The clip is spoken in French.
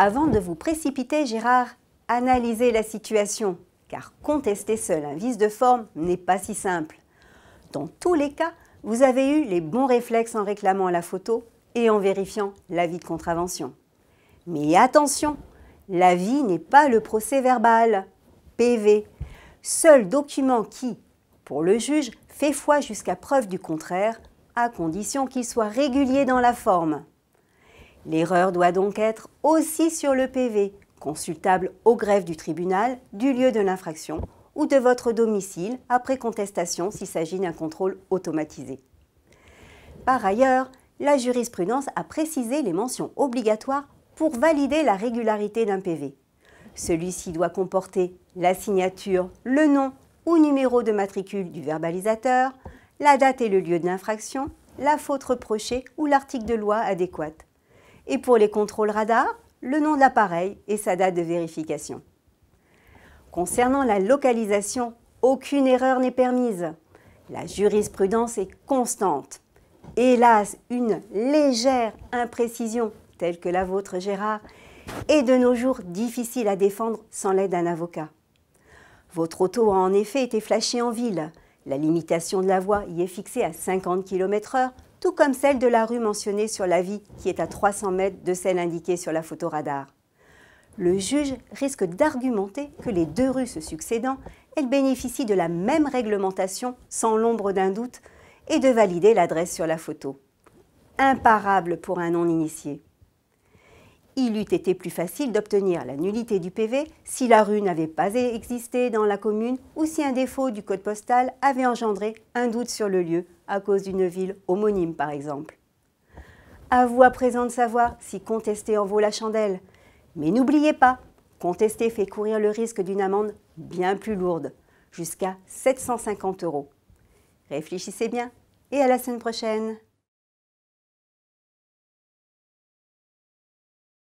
Avant de vous précipiter, Gérard, analysez la situation, car contester seul un vice de forme n'est pas si simple. Dans tous les cas, vous avez eu les bons réflexes en réclamant la photo et en vérifiant l'avis de contravention. Mais attention, l'avis n'est pas le procès-verbal, PV, seul document qui, pour le juge, fait foi jusqu'à preuve du contraire, à condition qu'il soit régulier dans la forme. L'erreur doit donc être aussi sur le PV, consultable au greffe du tribunal, du lieu de l'infraction ou de votre domicile après contestation s'il s'agit d'un contrôle automatisé. Par ailleurs, la jurisprudence a précisé les mentions obligatoires pour valider la régularité d'un PV. Celui-ci doit comporter la signature, le nom ou numéro de matricule du verbalisateur, la date et le lieu de l'infraction, la faute reprochée ou l'article de loi adéquat. Et pour les contrôles radar, le nom de l'appareil et sa date de vérification. Concernant la localisation, aucune erreur n'est permise. La jurisprudence est constante. Hélas, une légère imprécision, telle que la vôtre, Gérard, est de nos jours difficile à défendre sans l'aide d'un avocat. Votre auto a en effet été flashée en ville. La limitation de la voie y est fixée à 50 km/h, tout comme celle de la rue mentionnée sur l'avis qui est à 300 mètres de celle indiquée sur la photo radar. Le juge risque d'argumenter que les deux rues se succédant, elles bénéficient de la même réglementation sans l'ombre d'un doute et de valider l'adresse sur la photo. Imparable pour un non-initié. Il eût été plus facile d'obtenir la nullité du PV si la rue n'avait pas existé dans la commune ou si un défaut du code postal avait engendré un doute sur le lieu à cause d'une ville homonyme par exemple. À vous à présent de savoir si contester en vaut la chandelle. Mais n'oubliez pas, contester fait courir le risque d'une amende bien plus lourde, jusqu'à 750 €. Réfléchissez bien et à la semaine prochaine.